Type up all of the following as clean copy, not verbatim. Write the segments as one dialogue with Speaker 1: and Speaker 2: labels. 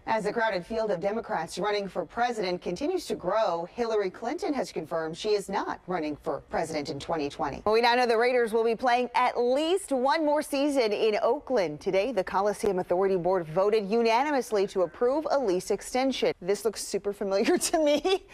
Speaker 1: As the crowded field of Democrats running for president continues to grow, Hillary Clinton has confirmed she is not running for president in 2020. Well, we now know the Raiders will be playing at least one more season in Oakland. Today, the Coliseum Authority Board voted unanimously to approve a lease extension. This looks super familiar to me.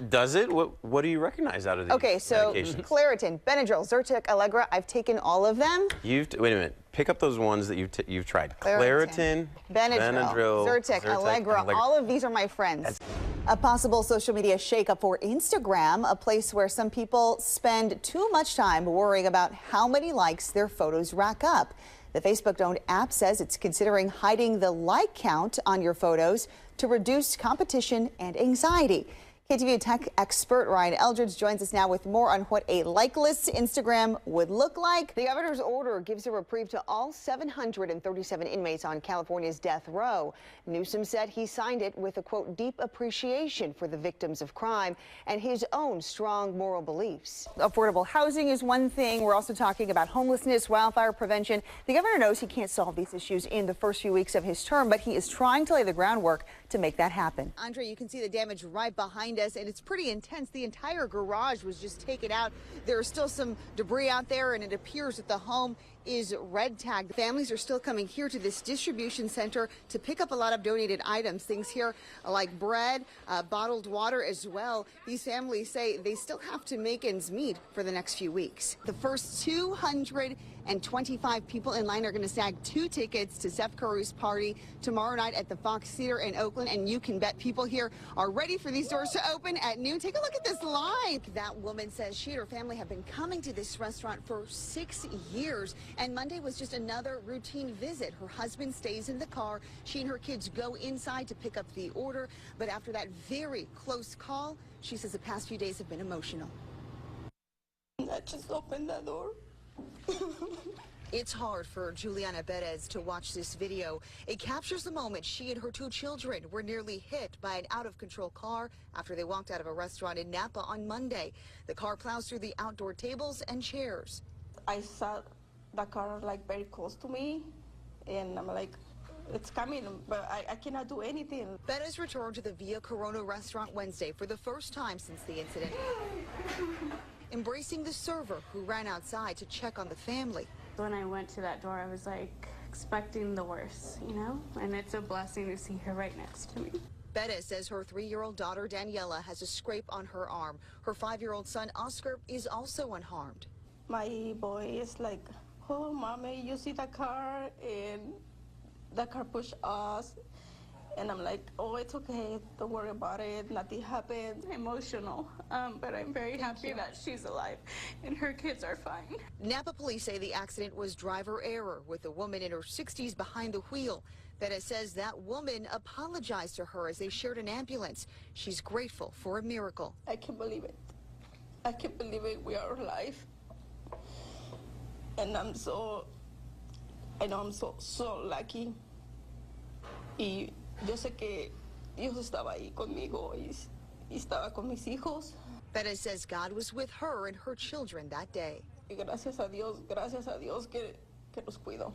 Speaker 2: Does it? What do you recognize out of these
Speaker 1: Okay, so Claritin, Benadryl, Zyrtec, Allegra, I've taken all of them.
Speaker 2: Wait a minute. Pick up those ones that you've tried.
Speaker 1: Claritin, Benadryl, Zyrtec, Allegra, all of these are my friends. A possible social media shakeup for Instagram, a place where some people spend too much time worrying about how many likes their photos rack up. The Facebook-owned app says it's considering hiding the like count on your photos to reduce competition and anxiety. KTVU tech expert Ryan Eldridge joins us now with more on what a likeless Instagram would look like. The governor's order gives a reprieve to all 737 inmates on California's death row. Newsom said he signed it with a, quote, deep appreciation for the victims of crime and his own strong moral beliefs. Affordable housing is one thing. We're also talking about homelessness, wildfire prevention. The governor knows he can't solve these issues in the first few weeks of his term, but he is trying to lay the groundwork to make that happen. Andre, you can see the damage right behind us, and it's pretty intense. The entire garage was just taken out. There is still some debris out there, and it appears that the home is red tagged. Families are still coming here to this distribution center to pick up a lot of donated items, things here like bread, bottled water as well. These families say they still have to make ends meet for the next few weeks. The first 225 people in line are going to snag 2 tickets to Steph Curry's party tomorrow night at the Fox Theater in Oakland, and you can bet people here are ready for these doors to open at noon. Take a look at this line. That woman says she and her family have been coming to this restaurant for 6 years. And Monday was just another routine visit. Her husband stays in the car. She and her kids go inside to pick up the order. But after that very close call, she says the past few days have been emotional.
Speaker 3: I just opened the door.
Speaker 1: It's hard for Juliana Perez to watch this video. It captures the moment she and her 2 children were nearly hit by an out-of-control car after they walked out of a restaurant in Napa on Monday. The car plows through the outdoor tables and chairs.
Speaker 3: I saw the car like very close to me, and I'm like, it's coming, but I cannot do anything.
Speaker 1: Perez returned to the Via Corona restaurant Wednesday for the first time since the incident, embracing the server who ran outside to check on the family.
Speaker 4: When I went to that door, I was like expecting the worst, you know, and it's a blessing to see her right next to me.
Speaker 1: Perez says her 3-year-old daughter Daniela has a scrape on her arm. Her 5-year-old son Oscar is also unharmed.
Speaker 3: My boy is like, oh, mommy, you see the car, and the car pushed us. And I'm like, oh, it's okay. Don't worry about it. Nothing happened.
Speaker 4: Emotional, but I'm very happy that she's alive and her kids are fine.
Speaker 1: Napa police say the accident was driver error, with a woman in her 60s behind the wheel. Perez says that woman apologized to her as they shared an ambulance. She's grateful for a miracle.
Speaker 3: I can't believe it. I can't believe it. We are alive. And I know I'm so lucky. Y yo sé que Dios estaba ahí conmigo y estaba con mis hijos.
Speaker 1: Perez says God was with her and her children that day.
Speaker 3: Y gracias a Dios que nos cuidó.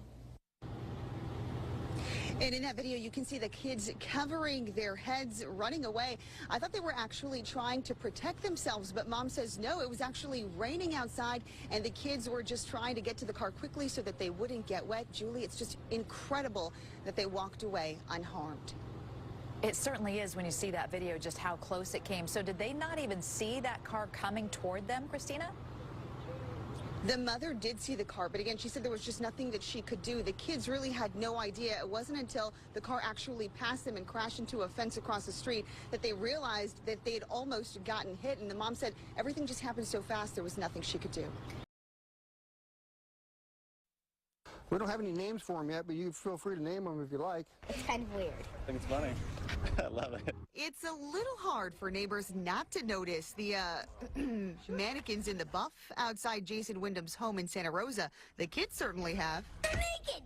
Speaker 1: And in that video, you can see the kids covering their heads, running away. I thought they were actually trying to protect themselves, but Mom says no, it was actually raining outside, and the kids were just trying to get to the car quickly so that they wouldn't get wet. Julie, it's just incredible that they walked away unharmed.
Speaker 5: It certainly is when you see that video, just how close it came. So did they not even see that car coming toward them, Cristina?
Speaker 1: The mother did see the car, but again, she said there was just nothing that she could do. The kids really had no idea. It wasn't until the car actually passed them and crashed into a fence across the street that they realized that they had almost gotten hit. And the mom said everything just happened so fast, there was nothing she could do.
Speaker 6: We don't have any names for them yet, but you feel free to name them if you like.
Speaker 7: It's kind of weird.
Speaker 8: I think it's funny. I love it.
Speaker 1: It's a little hard for neighbors not to notice the mannequins in the buff outside Jason Wyndham's home in Santa Rosa. The kids certainly have.
Speaker 7: They're naked!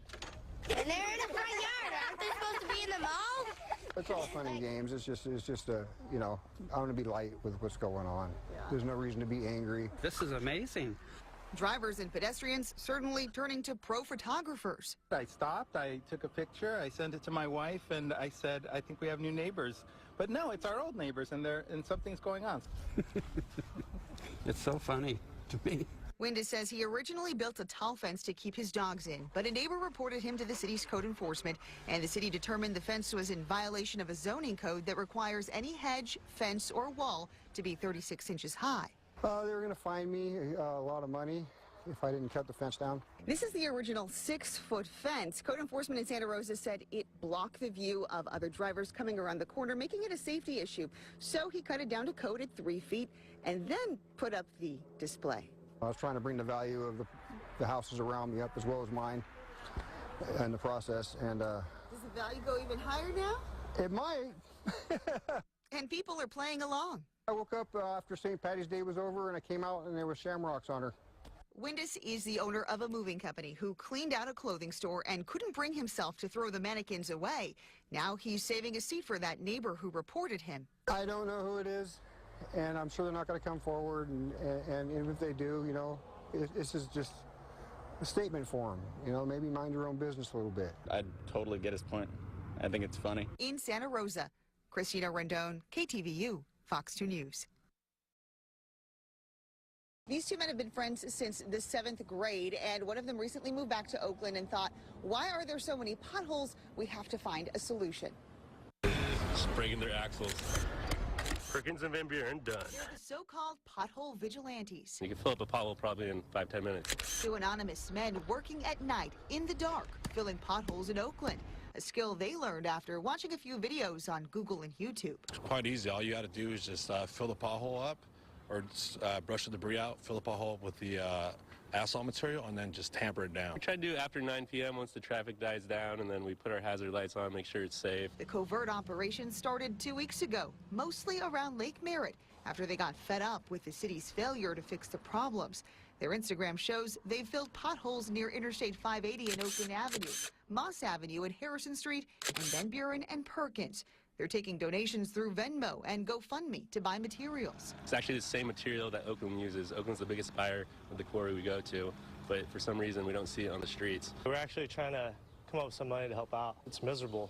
Speaker 7: And they're in the front yard. Aren't they supposed to be in the mall?
Speaker 6: It's all fun and games. It's just you know, I want to be light with what's going on. Yeah. There's no reason to be angry.
Speaker 8: This is amazing.
Speaker 1: Drivers and pedestrians certainly turning to pro photographers.
Speaker 9: I stopped, I took a picture, I sent it to my wife, and I said, I think we have new neighbors. But no, it's our old neighbors, and something's going on.
Speaker 10: It's so funny to me.
Speaker 1: Windus says he originally built a tall fence to keep his dogs in, but a neighbor reported him to the city's code enforcement, and the city determined the fence was in violation of a zoning code that requires any hedge, fence, or wall to be 36 inches high.
Speaker 6: They were going to fine me a lot of money if I didn't cut the fence down.
Speaker 1: This is the original 6-foot fence. Code enforcement in Santa Rosa said it blocked the view of other drivers coming around the corner, making it a safety issue. So he cut it down to code at 3 feet and then put up the display.
Speaker 6: I was trying to bring the value of the houses around me up as well as mine in the process. And
Speaker 1: does the value go even higher now?
Speaker 6: It might.
Speaker 1: And people are playing along.
Speaker 6: I woke up after St. Patty's Day was over, and I came out, and there were shamrocks on her.
Speaker 1: Windus is the owner of a moving company who cleaned out a clothing store and couldn't bring himself to throw the mannequins away. Now he's saving a seat for that neighbor who reported him.
Speaker 6: I don't know who it is, and I'm sure they're not going to come forward, and if they do, you know, this is just a statement for them. You know, maybe mind your own business a little bit.
Speaker 8: I totally get his point. I think it's funny.
Speaker 1: In Santa Rosa, Cristina Rendon, KTVU, Fox 2 News. These two men have been friends since the 7th grade, and one of them recently moved back to Oakland and thought, why are there so many potholes? We have to find a solution.
Speaker 11: Just breaking their axles. Perkins and Van Buren done.
Speaker 1: They're the so-called pothole vigilantes.
Speaker 11: You can fill up a pothole probably in 5-10 minutes.
Speaker 1: Two anonymous men working at night in the dark, filling potholes in Oakland. A skill they learned after watching a few videos on Google and YouTube.
Speaker 12: It's quite easy. All you got to do is just fill the pothole up, or brush the debris out, fill the pothole with the asphalt material, and then just tamper it down.
Speaker 11: We try to do it after 9 p.m. once the traffic dies down, and then we put our hazard lights on, make sure it's safe.
Speaker 1: The covert operation started 2 weeks ago, mostly around Lake Merritt, after they got fed up with the city's failure to fix the problems. Their Instagram shows they've filled potholes near Interstate 580 and Oakland Avenue, Moss Avenue and Harrison Street, and Van Buren and Perkins. They're taking donations through Venmo and GoFundMe to buy materials.
Speaker 11: It's actually the same material that Oakland uses. Oakland's the biggest buyer of the quarry we go to, but for some reason we don't see it on the streets.
Speaker 13: We're actually trying to come up with some money to help out. It's miserable.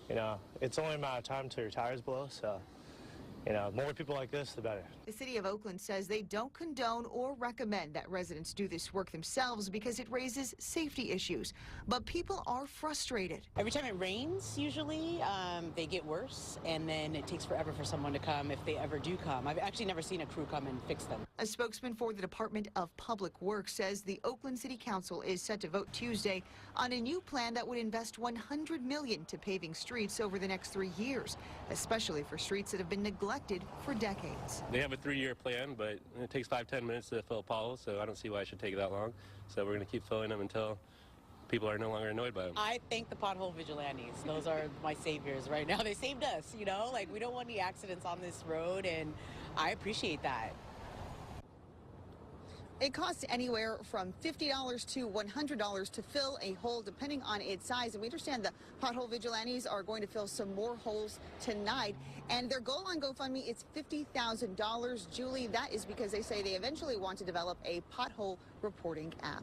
Speaker 13: You know, it's only a matter of time till your tires blow, so, you know, more people like this, the better.
Speaker 1: The city of Oakland says they don't condone or recommend that residents do this work themselves because it raises safety issues. But people are frustrated.
Speaker 14: Every time it rains, usually, they get worse, and then it takes forever for someone to come if they ever do come. I've actually never seen a crew come and fix them.
Speaker 1: A spokesman for the Department of Public Works says the Oakland City Council is set to vote Tuesday on a new plan that would invest $100 million to paving streets over the next 3 years, especially for streets that have been neglected for decades.
Speaker 11: They have a 3-year plan, but it takes 5-10 minutes to fill a pothole, so I don't see why it should take that long. So we're going to keep filling them until people are no longer annoyed by them.
Speaker 14: I thank the pothole vigilantes. Those are my saviors right now. They saved us, you know, like we don't want any accidents on this road, and I appreciate that.
Speaker 1: It costs anywhere from $50 to $100 to fill a hole, depending on its size. And we understand the pothole vigilantes are going to fill some more holes tonight. And their goal on GoFundMe is $50,000. Julie, that is because they say they eventually want to develop a pothole reporting app.